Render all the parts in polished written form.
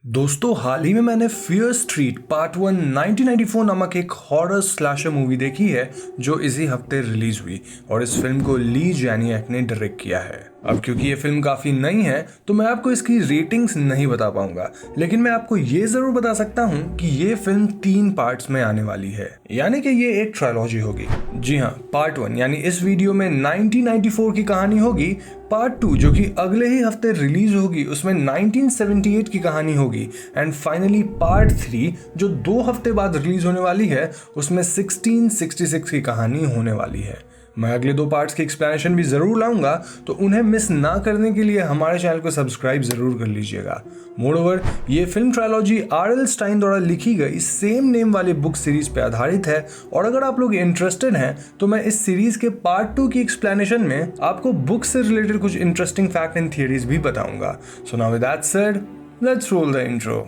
दोस्तों हाल ही में मैंने फियर स्ट्रीट पार्ट 1 1994 नामक एक हॉरर स्लैशर मूवी देखी है जो इसी हफ्ते रिलीज हुई और इस फिल्म को ली जैनियक ने डायरेक्ट किया है। अब क्योंकि ये फिल्म काफ़ी नई है तो मैं आपको इसकी रेटिंग्स नहीं बता पाऊंगा, लेकिन मैं आपको ये ज़रूर बता सकता हूँ कि ये फिल्म 3 पार्ट्स में आने वाली है, यानी कि ये एक ट्रायलॉजी होगी। जी हाँ, पार्ट 1 यानी इस वीडियो में 1994 की कहानी होगी, पार्ट 2 जो कि अगले ही हफ्ते रिलीज होगी उसमें 1978 की कहानी होगी, एंड फाइनली पार्ट 3 जो 2 हफ्ते बाद रिलीज होने वाली है उसमें 1666 की कहानी होने वाली है। मैं अगले 2 पार्ट्स की एक्सप्लेनेशन भी जरूर लाऊंगा, तो उन्हें मिस ना करने के लिए हमारे चैनल को सब्सक्राइब जरूर कर लीजिएगा। मोरओवर ये फिल्म ट्रायलॉजी R.L. स्टाइन द्वारा लिखी गई सेम नेम वाली बुक सीरीज पे आधारित है, और अगर आप लोग इंटरेस्टेड हैं तो मैं इस सीरीज के पार्ट 2 की एक्सप्लेनेशन में आपको बुक से रिलेटेड कुछ इंटरेस्टिंग फैक्ट एंड थियरीज भी बताऊंगा। So now with that said, let's roll the intro.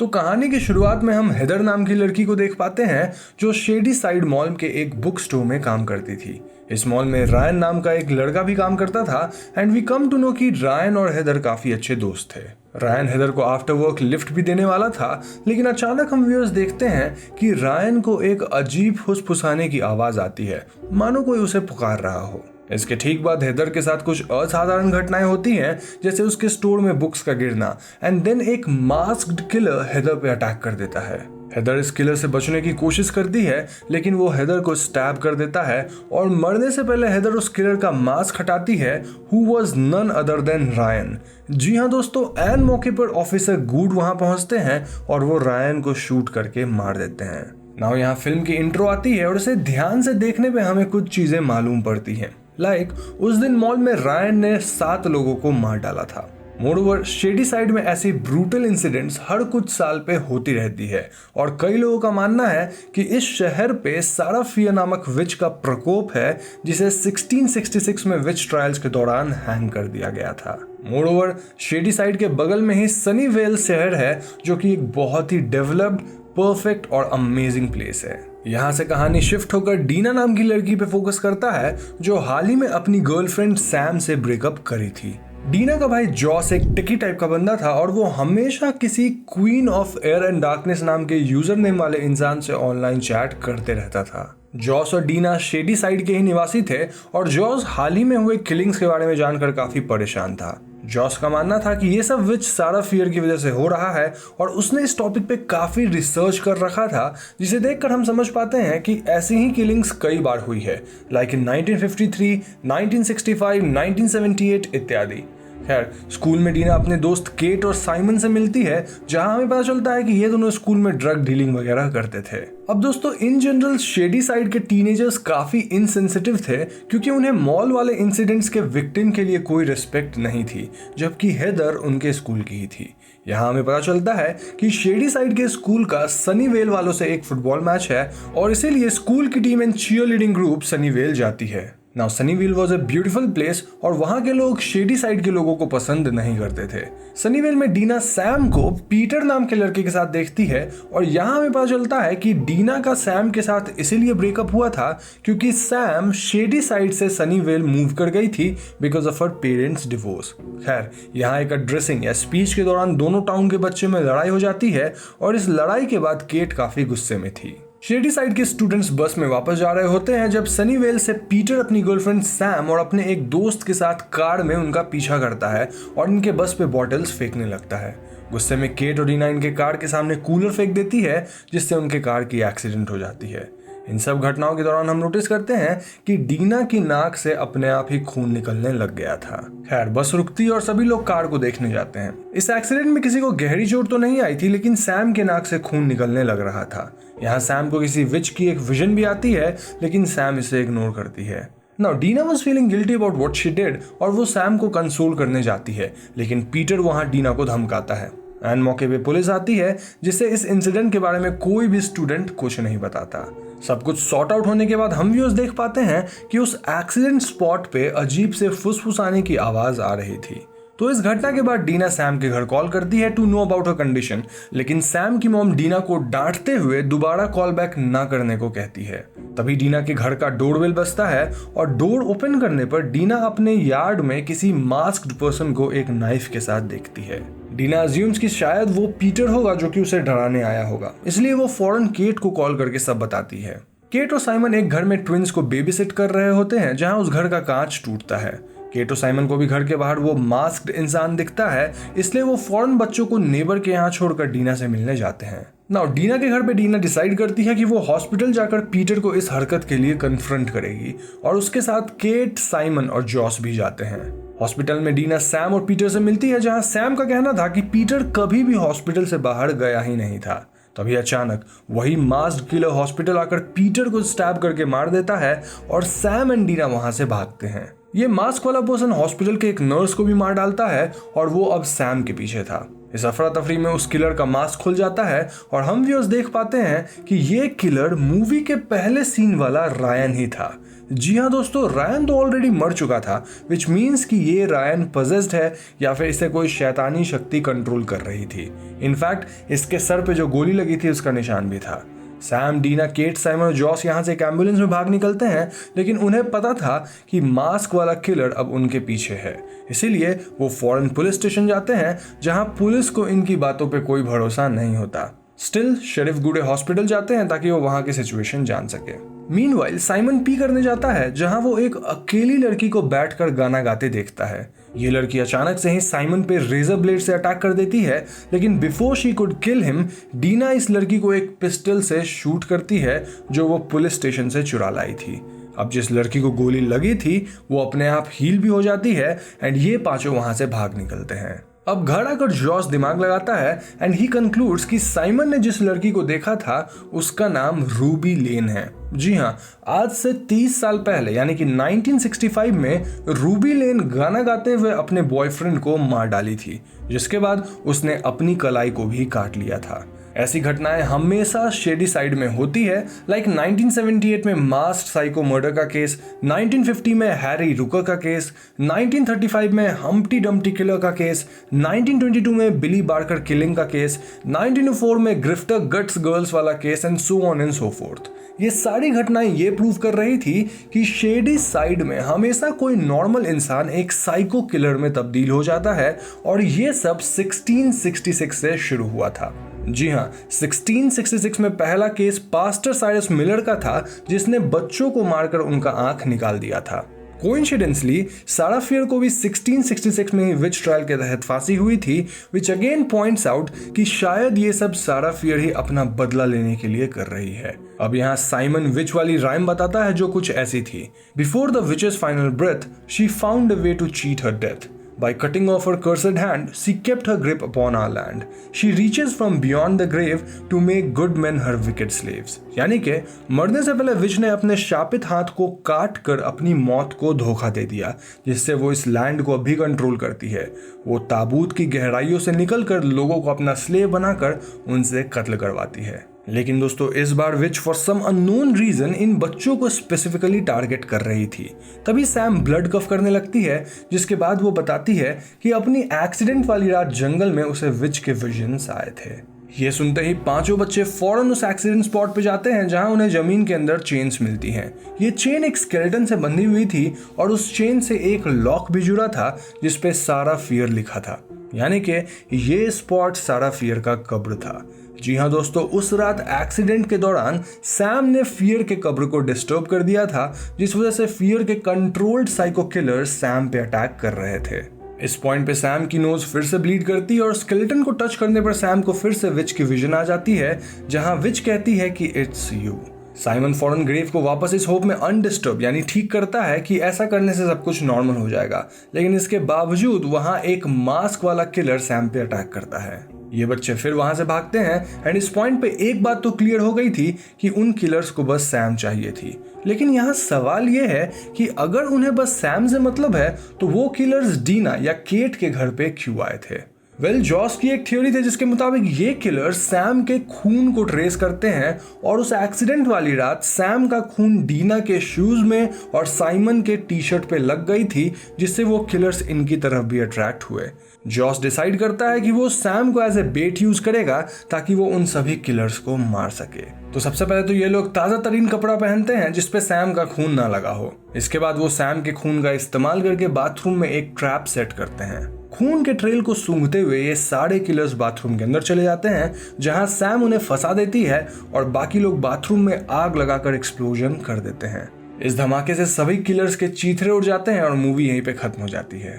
तो कहानी की शुरुआत में हम हेदर नाम की लड़की को देख पाते हैं जो शेडी साइड मॉल के एक बुक स्टोर में काम करती थी। इस मॉल में रायन नाम का एक लड़का भी काम करता था, and we came to know कि रायन और हेदर काफी अच्छे दोस्त थे। रायन हेदर को आफ्टर वर्क लिफ्ट भी देने वाला था, लेकिन अचानक हम व्यूअर्स देखते हैं कि रायन को एक अजीब फुसफुसाने की आवाज आती है, मानो कोई उसे पुकार रहा हो। इसके ठीक बाद हेदर के साथ कुछ असाधारण घटनाएं होती हैं, जैसे उसके स्टोर में बुक्स का गिरना, एंड देन एक मास्क्ड किलर हेदर पे अटैक कर देता है। हेदर इस किलर से बचने की कोशिश करती है, लेकिन वो हेदर को स्टैब कर देता है, और मरने से पहले हेदर उस किलर का मास्क हटाती है, who was none other than Ryan. जी हाँ दोस्तों, एन मौके पर ऑफिसर गूड वहां पहुंचते हैं और वो रायन को शूट करके मार देते हैं। नाउ यहाँ फिल्म की इंट्रो आती है और इसे ध्यान से देखने पे हमें कुछ चीजें मालूम पड़ती हैं। उस दिन मॉल में रायन ने 7 लोगों को मार डाला था। मोरओवर शेडी साइड में ऐसी ब्रूटल इंसिडेंट्स हर कुछ साल पे होती रहती है, और कई लोगों का मानना है कि इस शहर पे सारा फियर नामक विच का प्रकोप है, जिसे 1666 में विच ट्रायल्स के दौरान हैंग कर दिया गया था। मोरओवर शेडी साइड के बगल में ही सनीवेल शहर है, जो कि एक बहुत ही डेवलप्ड, परफेक्ट और अमेजिंग प्लेस है। यहाँ से कहानी शिफ्ट होकर डीना नाम की लड़की पे फोकस करता है, जो हाल ही में अपनी गर्लफ्रेंड सैम से ब्रेकअप करी थी। डीना का भाई जॉस एक टिकी टाइप का बंदा था, और वो हमेशा किसी queen of air and darkness नाम के यूजर नेम वाले इंसान से ऑनलाइन चैट करते रहता था। जॉस और डीना शेडी साइड के ही निवासी थे, और जॉस हाल ही में हुए किलिंग्स के बारे में जानकर काफी परेशान था। जॉस का मानना था कि ये सब विच सारा फियर की वजह से हो रहा है, और उसने इस टॉपिक पे काफी रिसर्च कर रखा था, जिसे देखकर हम समझ पाते हैं कि ऐसी ही किलिंग्स कई बार हुई है, लाइक इन 1953, 1965, 1978 इत्यादि। खैर, स्कूल में डीना अपने दोस्त केट और साइमन से मिलती है, जहां हमें पता चलता है कि ये दोनों स्कूल में ड्रग डीलिंग वगैरह करते थे। अब दोस्तों, इन जनरल शेडी साइड के टीनेजर्स काफी इनसेंसिटिव थे, क्योंकि उन्हें मॉल वाले इंसिडेंट्स के विक्टिम के लिए कोई रिस्पेक्ट नहीं थी, जबकि हेदर उनके स्कूल की ही थी। यहाँ हमें पता चलता है कि शेडी साइड के स्कूल का सनीवेल वालों से एक फुटबॉल मैच है, और इसीलिए स्कूल की team and cheerleading group Sunnyvale जाती है। Now Sunnyvale was a beautiful place, और वहां के लोग शेडी साइड के लोगों को पसंद नहीं करते थे। सनीवेल में डीना सैम को पीटर नाम के लड़के के साथ देखती है, और यहाँ हमें पता चलता है कि डीना का सैम के साथ इसीलिए ब्रेकअप हुआ था क्योंकि सैम शेडी साइड से सनीवेल मूव कर गई थी because of her parents divorce. खैर, यहाँ एक एड्रेसिंग या स्पीच के दौरान दोनों टाउन के बच्चे में लड़ाई हो जाती है, और इस लड़ाई के बाद केट काफी गुस्से में थी। शेडी साइड के स्टूडेंट्स बस में वापस जा रहे होते हैं जब सनीवेल से पीटर अपनी गर्लफ्रेंड सैम और अपने एक दोस्त के साथ कार में उनका पीछा करता है और इनके बस पे बॉटल्स फेंकने लगता है। गुस्से में केट और डीना इनके कार के सामने कूलर फेंक देती है, जिससे उनके कार की एक्सीडेंट हो जाती है। इन सब घटनाओं के दौरान हम नोटिस करते हैं कि डीना की नाक से अपने आप ही खून निकलने लग गया था। खैर, बस रुकती और सभी लोग कार को देखने जाते हैं। इस एक्सीडेंट में किसी को गहरी चोट तो नहीं आई थी, लेकिन सैम के नाक से खून निकलने लग रहा था। यहाँ सैम को किसी विच की एक विजन भी आती है, लेकिन सैम इसे इग्नोर करती है। Now Deena was feeling guilty about what she did, और वो सैम को कंसोल करने जाती है, लेकिन पीटर वहां डीना को धमकाता है। एंड मौके पे पुलिस आती है, जिससे इस इंसिडेंट के बारे में कोई भी स्टूडेंट कुछ नहीं बताता। सब कुछ सॉर्ट आउट होने के बाद हम व्यूअर्स देख पाते हैं कि उस एक्सीडेंट स्पॉट पे अजीब से फुसफुसाने की आवाज आ रही थी। तो इस घटना के बाद डीना सैम के घर कॉल करती है to know about her condition, लेकिन सैम की मॉम डीना को डांटते हुए दोबारा कॉल बैक ना करने को कहती है। तभी डीना के घर का डोरबेल बजता है और डोर ओपन करने पर डीना अपने यार्ड में किसी मास्क्ड पर्सन को एक नाइफ के साथ देखती है। डीना अज्यूम्स कि शायद वो पीटर होगा जो कि उसे डराने आया होगा, इसलिए वो फौरन केट को कॉल करके सब बताती है। केट और साइमन एक घर में ट्विंस को बेबीसिट कर रहे होते हैं जहां उस घर का कांच टूटता है। केट और साइमन को भी घर के बाहर वो मास्क्ड इंसान दिखता है, इसलिए वो फौरन बच्चों को नेबर के यहाँ छोड़कर डीना से मिलने जाते हैं। नाउ डीना के घर पे डीना डिसाइड करती है कि वो हॉस्पिटल जाकर पीटर को इस हरकत के लिए कन्फ्रंट करेगी और उसके साथ केट, साइमन और जॉस भी जाते हैं। हॉस्पिटल में डीना सैम और पीटर से मिलती है जहां सैम का कहना था कि पीटर कभी भी हॉस्पिटल से बाहर गया ही नहीं था। तभी अचानक वही मास्क्ड किलर हॉस्पिटल आकर पीटर को स्टैब करके मार देता है और सैम एंड डीना वहां से भागते हैं। ये मास्क वाला पर्सन हॉस्पिटल के एक नर्स को भी मार डालता है और वो अब सैम के पीछे था। इस अफरा तफरी में उस किलर का मास्क खुल जाता है और हम व्यूअर्स देख पाते हैं कि ये किलर मूवी के पहले सीन वाला रायन ही था। जी हाँ दोस्तों, रायन तो ऑलरेडी मर चुका था, विच मीन्स कि ये रायन पजेस्ड है या फिर इसे कोई शैतानी शक्ति कंट्रोल कर रही थी। इनफैक्ट इसके सर पे जो गोली लगी थी उसका निशान भी था। सैम, डीना, केट, साइमन और जॉस यहाँ से एक एम्बुलेंस में भाग निकलते हैं, लेकिन उन्हें पता था कि मास्क वाला किलर अब उनके पीछे है, इसीलिए वो फौरन पुलिस स्टेशन जाते हैं जहां पुलिस को इनकी बातों पे कोई भरोसा नहीं होता। स्टिल शेरिफ गुडे हॉस्पिटल जाते हैं ताकि वो वहां की सिचुएशन जान सके। मीनवाइल साइमन पी करने जाता है जहां वो एक अकेली लड़की को बैठकर गाना गाते देखता है। ये लड़की अचानक से ही साइमन पे रेजर ब्लेड से अटैक कर देती है, लेकिन before she could kill him, Deena इस लड़की को एक पिस्टल से शूट करती है जो वो पुलिस स्टेशन से चुरा लाई थी। अब जिस लड़की को गोली लगी थी वो अपने आप हील भी हो जाती है एंड ये पांचों वहां से भाग निकलते हैं। अब घर आकर जॉस दिमाग लगाता है एंड ही कंक्लूड्स कि साइमन ने जिस लड़की को देखा था उसका नाम रूबी लेन है। जी हाँ, आज से 30 साल पहले यानी कि 1965 में रूबी लेन गाना गाते हुए अपने बॉयफ्रेंड को मार डाली थी, जिसके बाद उसने अपनी कलाई को भी काट लिया था। ऐसी घटनाएं हमेशा शेडी साइड में होती है, लाइक 1978 में मास्ड साइको मर्डर का केस, 1950 में हैरी रुकर का केस, 1935 में हम्प्टी डम्प्टी किलर का केस, 1922 में बिली बार्कर किलिंग का केस, 1904 में ग्रिफ्टर गट्स गर्ल्स वाला case and so on and so fourth. ये सारी घटनाएं ये प्रूव कर रही थी कि शेडी साइड में हमेशा कोई नॉर्मल इंसान एक साइको किलर में तब्दील हो जाता है और ये सब 1666 से शुरू हुआ था। जी हाँ, 1666 में पहला केस पास्टर साइरस मिलर का था जिसने बच्चों को मारकर उनका आंख निकाल दिया था। कोइंसिडेंसली सारा फियर को भी 1666 में ही विच ट्रायल के तहत फांसी हुई थी, विच अगेन पॉइंट्स आउट कि शायद ये सब सारा फियर ही अपना बदला लेने के लिए कर रही है। अब यहाँ साइमन विच वाली राइम बताता है जो कुछ ऐसी थी। Before the witch's final breath she found a way to cheat her death. By cutting off her cursed hand, she kept her grip upon our land. She reaches from beyond the grave to make good men her wicked slaves. यानी कि मरने से पहले विच ने अपने शापित हाथ को काट कर अपनी मौत को धोखा दे दिया, जिससे वो इस लैंड को अभी कंट्रोल करती है। वो ताबूत की गहराइयों से निकलकर लोगों को अपना स्लेव बनाकर उनसे कत्ल करवाती है। लेकिन दोस्तों इस बार which for some unknown reason इन बच्चों को स्पेसिफिकली टारगेट कर रही थी। तभी सैम ब्लड कफ करने लगती है, जिसके बाद वो बताती है कि अपनी एक्सीडेंट वाली रात जंगल में उसे विच के विजन्स आए थे। ये सुनते ही पांचों बच्चे फौरन उस एक्सीडेंट स्पॉट पे जाते हैं जहां उन्हें जमीन के अंदर चेन्स मिलती हैं। ये चेन एक स्केलेटन से बंधी हुई थी और उस चेन से एक लॉक भी जुड़ा था जिसपे सारा फियर लिखा था, यानी कि ये स्पॉट सारा फियर का कब्र था। जी हाँ दोस्तों, उस रात एक्सीडेंट के दौरान सैम ने फियर के कब्र को डिस्टर्ब कर दिया था, जिस वजह से फियर के कंट्रोल्ड साइको किलर सैम पे अटैक कर रहे थे। इस पॉइंट पे सैम की नोज फिर से ब्लीड करती है और स्केलेटन को टच करने पर सैम को फिर से विच की विजन आ जाती है, जहां विच कहती है कि इट्स यू। साइमन फॉरन ग्रेव को वापस इस होप में अनडिस्टर्ब यानी ठीक करता है कि ऐसा करने से सब कुछ नॉर्मल हो जाएगा, लेकिन इसके बावजूद वहां एक मास्क वाला किलर सैम पे अटैक करता है। ये बच्चे फिर वहां से भागते हैं एंड इस पॉइंट पे एक बात तो क्लियर हो गई थी कि उन किलर्स को बस सैम चाहिए थी। लेकिन यहाँ सवाल ये है कि अगर उन्हें बस सैम से मतलब है तो वो किलर्स डीना या केट के घर पे क्यों आए थे? वेल जॉस की एक थ्योरी थी जिसके मुताबिक ये किलर सैम के खून को ट्रेस करते हैं और उस एक्सीडेंट वाली रात सैम का खून डीना के शूज में और साइमन के टी शर्ट पे लग गई थी, जिससे वो किलर्स इनकी तरफ भी अट्रैक्ट हुए। जॉस डिसाइड करता है कि वो सैम को एज ए बेट यूज करेगा ताकि वो उन सभी किलर्स को मार सके। तो सबसे पहले तो ये लोग ताजा तरीन कपड़ा पहनते हैं जिसपे सैम का खून ना लगा हो। इसके बाद वो सैम के खून का इस्तेमाल करके बाथरूम में एक ट्रैप सेट करते हैं। खून के ट्रेल को सूंघते हुए ये सारे किलर्स बाथरूम के अंदर चले जाते हैं, जहां सैम उन्हें फंसा देती है और बाकी लोग बाथरूम में आग लगाकर एक्सप्लोजन कर देते हैं। इस धमाके से सभी किलर्स के चीथड़े उड़ जाते हैं और मूवी यहीं पे खत्म हो जाती है।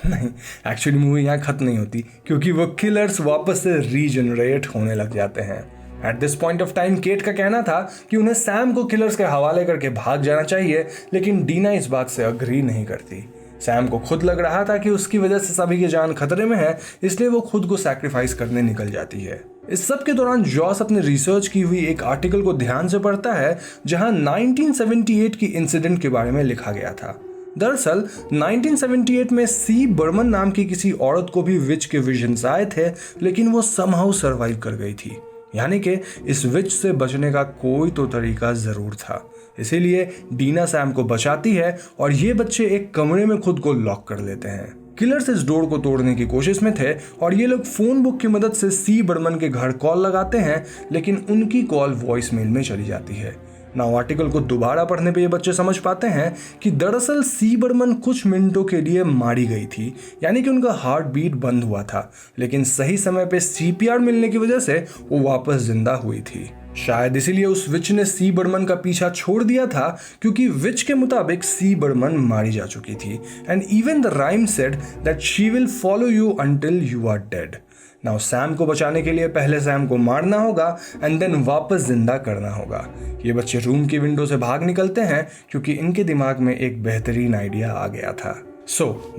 नहीं, एक्चुअली मूवी यहाँ खत्म नहीं होती, क्योंकि वो किलर्स वापस से रीजनरेट होने लग जाते हैं। At this point of time Kate का कहना था कि उन्हें सैम को किलर्स के हवाले करके भाग जाना चाहिए, लेकिन डीना इस बात से अग्री नहीं करती। सैम को खुद लग रहा था कि उसकी वजह से सभी की जान खतरे में है, इसलिए वो खुद को सैक्रिफाइस करने निकल जाती है। इस सब के दौरान जॉस अपने रिसर्च की हुई एक आर्टिकल को ध्यान से पढ़ता है जहां 1978 की इंसिडेंट के बारे में लिखा गया था। दरअसल 1978 में सी बर्मन नाम की किसी औरत को भी विच के विजन्स आए थे, लेकिन वो समहाउ सरवाइव कर गई थी। यानी कि इस विच से बचने का कोई तो तरीका जरूर था। इसीलिए डीना सैम को बचाती है और ये बच्चे एक कमरे में खुद को लॉक कर लेते हैं। किलर्स इस डोर को तोड़ने की कोशिश में थे और ये लोग फोन बुक की मदद से सी बर्मन के घर कॉल लगाते हैं, लेकिन उनकी कॉल वॉइस मेल में चली जाती है। नाउ आर्टिकल को दोबारा पढ़ने पे ये बच्चे समझ पाते हैं कि दरअसल सी बर्मन कुछ मिनटों के लिए मारी गई थी, यानी कि उनका हार्ट बीट बंद हुआ था, लेकिन सही समय पे सीपीआर मिलने की वजह से वो वापस जिंदा हुई थी। शायद इसीलिए उस विच ने सी बर्मन का पीछा छोड़ दिया था, क्योंकि विच के मुताबिक सी बर्मन मारी जा चुकी थी। And even the rhyme said that she will follow you until you are dead. Now Sam को बचाने के लिए पहले सैम को मारना होगा एंड देन वापस जिंदा करना होगा। ये बच्चे रूम की विंडो से भाग निकलते हैं क्योंकि इनके दिमाग में एक बेहतरीन आइडिया आ गया था।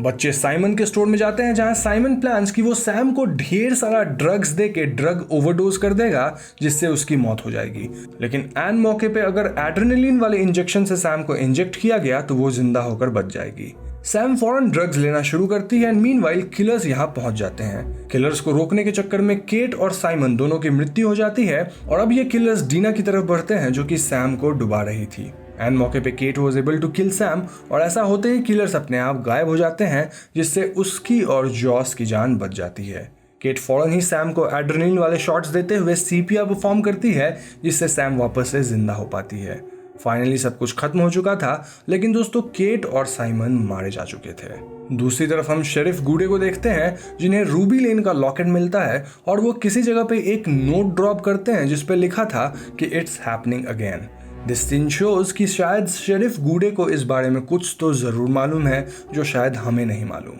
बच्चे साइमन के स्टोर में जाते हैं जहां साइमन प्लान्स कि वो सैम को ढेर सारा ड्रग्स दे के ड्रग ओवरडोज कर देगा जिससे उसकी मौत हो जाएगी। लेकिन एन मौके पे अगर एड्रेनलिन वाले इंजेक्शन से सैम को इंजेक्ट किया गया तो वो जिंदा होकर बच जाएगी। सैम फौरन ड्रग्स लेना शुरू करती है एंड मीनवाइल किलर्स यहाँ पहुंच जाते हैं। किलर्स को रोकने के चक्कर में केट और साइमन दोनों की मृत्यु हो जाती है और अब ये किलर्स डीना की तरफ बढ़ते हैं जो कि सैम को डुबा रही थी। एंड मौके पे Kate was able to kill Sam और ऐसा होते ही किलर्स अपने आप गायब हो जाते हैं, जिससे उसकी और जॉस की जान बच जाती है। केट फौरन ही सैम को एड्रेनलिन वाले शॉट्स देते हुए सीपीआर परफॉर्म करती है, जिससे सैम वापस से जिंदा हो पाती है। फाइनली सब कुछ खत्म हो चुका था, लेकिन दोस्तों केट और साइमन मारे जा चुके थे। दूसरी तरफ हम शेरिफ गूडे को देखते हैं जिन्हें रूबी लेन का लॉकेट मिलता है और वो किसी जगह पे एक नोट ड्रॉप करते हैं जिसपे लिखा था कि it's happening again. This scene shows कि शायद शेरिफ गूडे को इस बारे में कुछ तो जरूर मालूम है जो शायद हमें नहीं मालूम।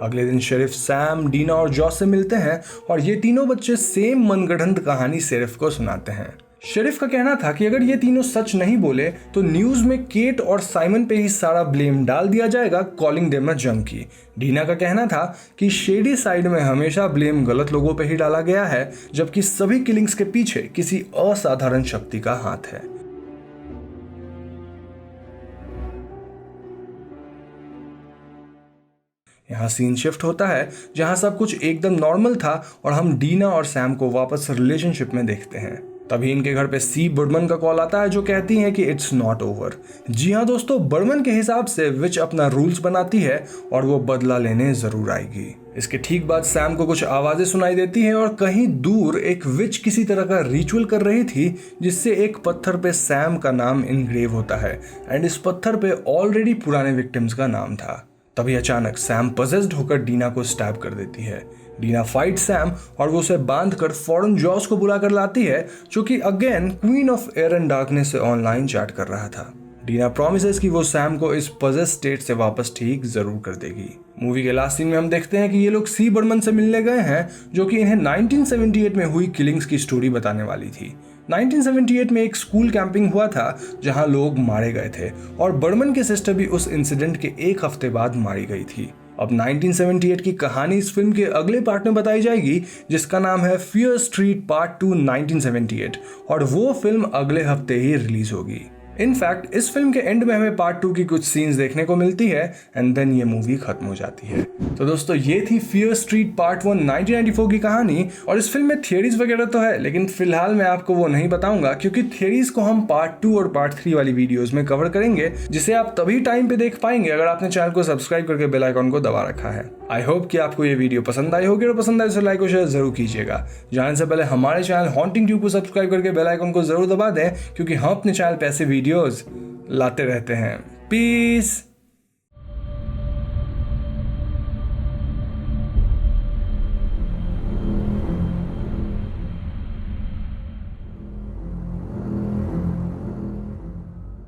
अगले दिन शेरिफ सैम, डीना और जॉस से मिलते हैं और ये तीनों बच्चे सेम मनगढ़ंत कहानी शेरिफ को सुनाते हैं। शेरिफ का कहना था कि अगर ये तीनों सच नहीं बोले तो न्यूज में केट और साइमन पे ही सारा ब्लेम डाल दिया जाएगा, calling them a junkie. Dina का कहना था कि शेडी साइड में हमेशा ब्लेम गलत लोगों पे ही डाला गया है, जबकि सभी किलिंग्स के पीछे किसी असाधारण शक्ति का हाथ है। यहाँ सीन शिफ्ट होता है जहाँ सब कुछ एकदम नॉर्मल था और हम डीना और सैम को वापस रिलेशनशिप में देखते हैं। तभी इनके घर पे सी बर्मन का कॉल आता है जो कहती है कि इट्स नॉट ओवर। जी हाँ दोस्तों, बर्मन के हिसाब से विच अपना रूल्स बनाती है और वो बदला लेने जरूर आएगी। इसके ठीक बाद सैम को कुछ आवाजें सुनाई देती हैं और कहीं दूर एक विच किसी तरह का रिचुअल कर रही थी, जिससे एक पत्थर पे सैम का नाम इनग्रेव होता है एंड इस पत्थर पे ऑलरेडी पुराने विक्टिम्स का नाम था। तभी अचानक सैम पजेस्ड होकर डीना को स्टैब कर देती है। डीना फाइट सैम और वो उसे बांधकर फौरन जॉस को बुलाकर लाती है, जो कि again queen of air and darkness से ऑनलाइन चैट कर रहा था। डीना प्रॉमिसेस कि वो सैम को इस पजेस स्टेट से वापस ठीक जरूर कर देगी। मूवी के लास्ट सीन में हम देखते हैं कि ये लोग सी बर्मन से मिलने गए हैं, जो कि इन्हें 1978 में हुई किलिंग्स की स्टोरी बताने वाली थी। 1978 में एक स्कूल कैंपिंग हुआ था जहां लोग मारे गए थे और बर्मन के सिस्टर भी उस इंसिडेंट के एक हफ्ते बाद मारी गई थी। अब 1978 की कहानी इस फिल्म के अगले पार्ट में बताई जाएगी, जिसका नाम है फियर स्ट्रीट पार्ट 2 1978, और वो फिल्म अगले हफ्ते ही रिलीज होगी। इनफैक्ट इस फिल्म के एंड में हमें पार्ट 2 की कुछ सीन्स देखने को मिलती है एंड देन ये मूवी खत्म हो जाती है। तो दोस्तों ये थी फियर स्ट्रीट पार्ट 1 1994 की कहानी। और इस फिल्म में थियरीज वगैरह तो है, लेकिन फिलहाल मैं आपको वो नहीं बताऊंगा क्योंकि थियरीज को हम पार्ट 2 और पार्ट 3 वाली वीडियोस में कवर करेंगे, जिसे आप तभी टाइम पे देख पाएंगे अगर आपने चैनल को सब्सक्राइब करके बेल आइकॉन को दबा रखा है। आई होप कि आपको ये वीडियो पसंद आई होगी, और पसंद आए तो लाइक और शेयर जरूर कीजिएगा। जाने से पहले हमारे चैनल हॉन्टिंग ट्यूब को सब्सक्राइब करके बेल आइकन को जरूर दबा दें, क्योंकि हम अपने चैनल पे ऐसे वीडियोस लाते रहते हैं। पीस।